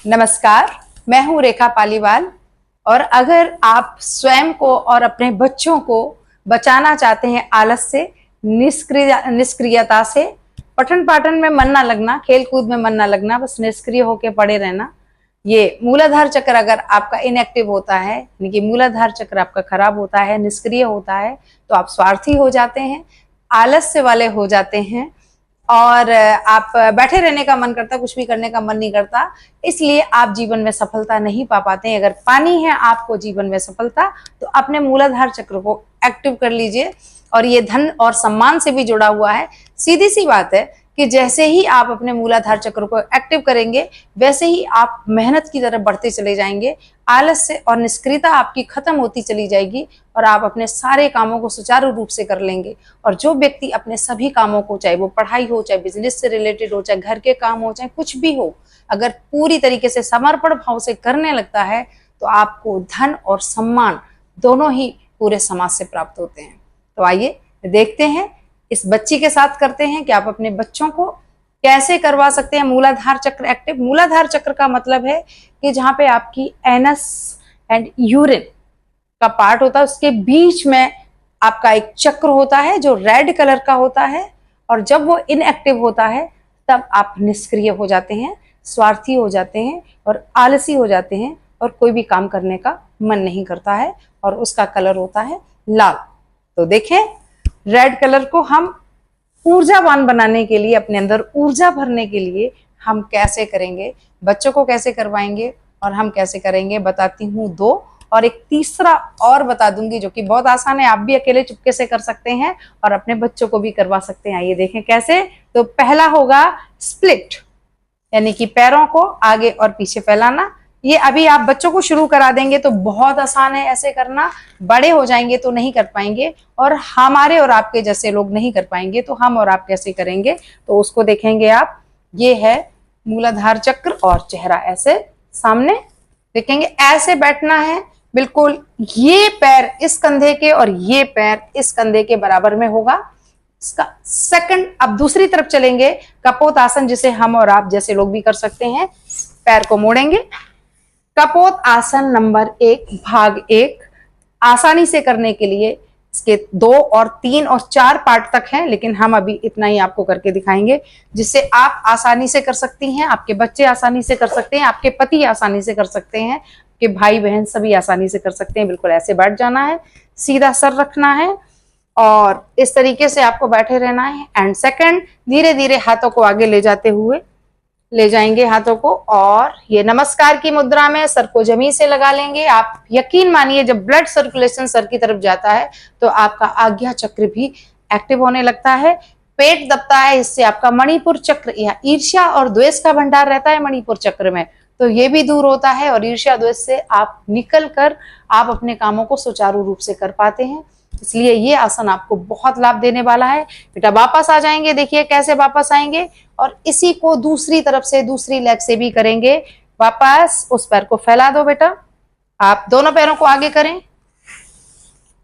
नमस्कार, मैं हूं रेखा पालीवाल। और अगर आप स्वयं को और अपने बच्चों को बचाना चाहते हैं आलस से, निष्क्रियता से, पठन पाठन में मन ना लगना, खेल कूद में मन ना लगना, बस निष्क्रिय होकर पड़े रहना, ये मूलाधार चक्र अगर आपका इनएक्टिव होता है, यानी कि मूलाधार चक्र आपका खराब होता है, निष्क्रिय होता है, तो आप स्वार्थी हो जाते हैं, आलस्य वाले हो जाते हैं और आप बैठे रहने का मन करता, कुछ भी करने का मन नहीं करता, इसलिए आप जीवन में सफलता नहीं पा पाते हैं। अगर पानी है आपको जीवन में सफलता, तो अपने मूलाधार चक्र को एक्टिव कर लीजिए। और ये धन और सम्मान से भी जुड़ा हुआ है। सीधी सी बात है कि जैसे ही आप अपने मूलाधार चक्र को एक्टिव करेंगे, वैसे ही आप मेहनत की तरफ बढ़ते चले जाएंगे, आलस्य और निष्क्रियता आपकी खत्म होती चली जाएगी और आप अपने सारे कामों को सुचारू रूप से कर लेंगे। और जो व्यक्ति अपने सभी कामों को, चाहे वो पढ़ाई हो, चाहे बिजनेस से रिलेटेड हो, चाहे घर के काम हो, चाहे कुछ भी हो, अगर पूरी तरीके से समर्पण भाव से करने लगता है, तो आपको धन और सम्मान दोनों ही पूरे समाज से प्राप्त होते हैं। तो आइए देखते हैं, इस बच्ची के साथ करते हैं कि आप अपने बच्चों को कैसे करवा सकते हैं मूलाधार चक्र एक्टिव। मूलाधार चक्र का मतलब है कि जहां पे आपकी एनस एंड यूरिन का पार्ट होता है, उसके बीच में आपका एक चक्र होता है जो रेड कलर का होता है। और जब वो इनएक्टिव होता है, तब आप निष्क्रिय हो जाते हैं, स्वार्थी हो जाते हैं और आलसी हो जाते हैं और कोई भी काम करने का मन नहीं करता है, और उसका कलर होता है लाल। तो देखें, रेड कलर को हम ऊर्जावान बनाने के लिए, अपने अंदर ऊर्जा भरने के लिए हम कैसे करेंगे, बच्चों को कैसे करवाएंगे और हम कैसे करेंगे, बताती हूँ दो। और एक तीसरा और बता दूंगी जो कि बहुत आसान है, आप भी अकेले चुपके से कर सकते हैं और अपने बच्चों को भी करवा सकते हैं। आइए देखें कैसे। तो पहला होगा स्प्लिट, यानी कि पैरों को आगे और पीछे फैलाना। ये अभी आप बच्चों को शुरू करा देंगे तो बहुत आसान है ऐसे करना, बड़े हो जाएंगे तो नहीं कर पाएंगे, और हमारे और आपके जैसे लोग नहीं कर पाएंगे, तो हम और आप कैसे करेंगे, तो उसको देखेंगे आप। ये है मूलाधार चक्र और चेहरा ऐसे सामने देखेंगे, ऐसे बैठना है बिल्कुल। ये पैर इस कंधे के और ये पैर इस कंधे के बराबर में होगा। इसका सेकंड, अब दूसरी तरफ चलेंगे, कपोत आसन, जिसे हम और आप जैसे लोग भी कर सकते हैं। पैर को मोड़ेंगे। कपोत आसन नंबर 1 भाग 1 आसानी से करने के लिए इसके 2 और 3 और 4 पार्ट तक हैं, लेकिन हम अभी इतना ही आपको करके दिखाएंगे, जिससे आप आसानी से कर सकती हैं, आपके बच्चे आसानी से कर सकते हैं, आपके पति आसानी से कर सकते हैं, आपके भाई बहन सभी आसानी से कर सकते हैं। बिल्कुल ऐसे बैठ जाना है, सीधा सर रखना है और इस तरीके से आपको बैठे रहना है। एंड सेकंड, धीरे धीरे हाथों को आगे ले जाते हुए ले जाएंगे हाथों को, और ये नमस्कार की मुद्रा में सर को जमीन से लगा लेंगे। आप यकीन मानिए, जब ब्लड सर्कुलेशन सर की तरफ जाता है तो आपका आज्ञा चक्र भी एक्टिव होने लगता है। पेट दबता है, इससे आपका मणिपुर चक्र, या ईर्ष्या और द्वेष का भंडार रहता है मणिपुर चक्र में, तो ये भी दूर होता है और ईर्ष्या द्वेष से आप निकल कर आप अपने कामों को सुचारू रूप से कर पाते हैं। इसलिए ये आसन आपको बहुत लाभ देने वाला है। बेटा वापस आ जाएंगे, देखिए कैसे वापस आएंगे, और इसी को दूसरी तरफ से, दूसरी लेग से भी करेंगे। वापस उस पैर को फैला दो बेटा, आप दोनों पैरों को आगे करें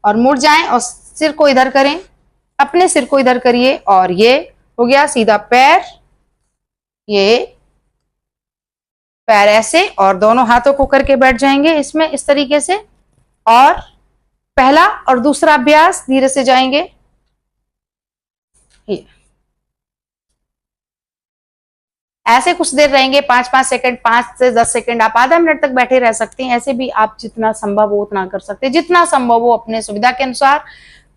और मुड़ जाएं और सिर को इधर करें, अपने सिर को इधर करिए, और ये हो गया सीधा पैर, ये पैर ऐसे, और दोनों हाथों को करके बैठ जाएंगे इसमें इस तरीके से। और पहला और दूसरा अभ्यास धीरे से जाएंगे, ऐसे कुछ देर रहेंगे, 5-5 सेकंड, 5 से 10 सेकंड, आप आधा मिनट तक बैठे रह सकते हैं। ऐसे भी आप जितना संभव हो उतना कर सकते हैं, जितना संभव हो अपने सुविधा के अनुसार।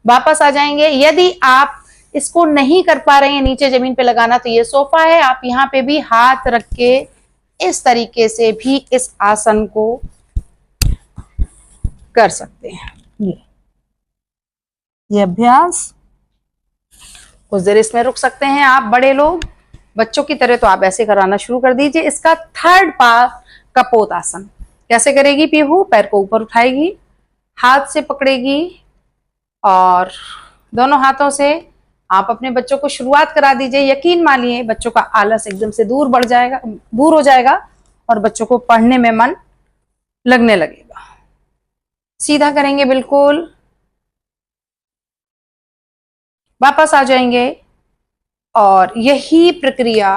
वापस आ जाएंगे। यदि आप इसको नहीं कर पा रहे हैं नीचे जमीन पे लगाना, तो ये सोफा है, आप यहाँ पे भी हाथ रख के इस तरीके से भी इस आसन को कर सकते हैं। ये अभ्यास कुछ देर इसमें रुक सकते हैं आप। बड़े लोग बच्चों की तरह तो आप ऐसे कराना शुरू कर दीजिए। इसका थर्ड पार्ट कपोत आसन कैसे करेगी पीहू, पैर को ऊपर उठाएगी, हाथ से पकड़ेगी और दोनों हाथों से आप अपने बच्चों को शुरुआत करा दीजिए। यकीन मानिए बच्चों का आलस एकदम से दूर हो जाएगा और बच्चों को पढ़ने में मन लगने लगेगा। सीधा करेंगे बिल्कुल, वापस आ जाएंगे और यही प्रक्रिया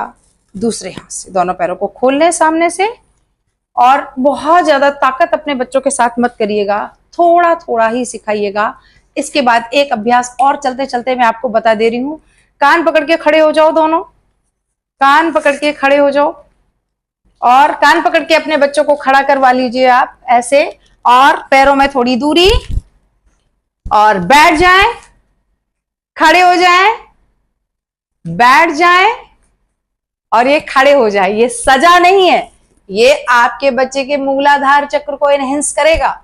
दूसरे हाथ से, दोनों पैरों को खोल लें सामने से और बहुत ज्यादा ताकत अपने बच्चों के साथ मत करिएगा, थोड़ा थोड़ा ही सिखाइएगा। इसके बाद एक अभ्यास और चलते चलते मैं आपको बता दे रही हूं। कान पकड़ के खड़े हो जाओ, दोनों कान पकड़ के खड़े हो जाओ और कान पकड़ के अपने बच्चों को खड़ा करवा लीजिए आप ऐसे, और पैरों में थोड़ी दूरी, और बैठ जाएं, खड़े हो जाएं, बैठ जाएं और ये खड़े हो जाए। ये सजा नहीं है, ये आपके बच्चे के मूलाधार चक्र को एनहेंस करेगा।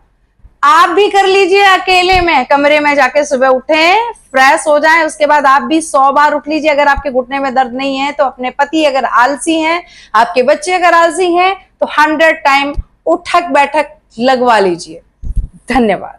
आप भी कर लीजिए अकेले में, कमरे में जाके सुबह उठें, फ्रेश हो जाएं, उसके बाद आप भी 100 बार उठ लीजिए। अगर आपके घुटने में दर्द नहीं है तो अपने पति अगर आलसी हैं, आपके बच्चे अगर आलसी हैं तो 100 टाइम उठक बैठक लगवा लीजिए। धन्यवाद।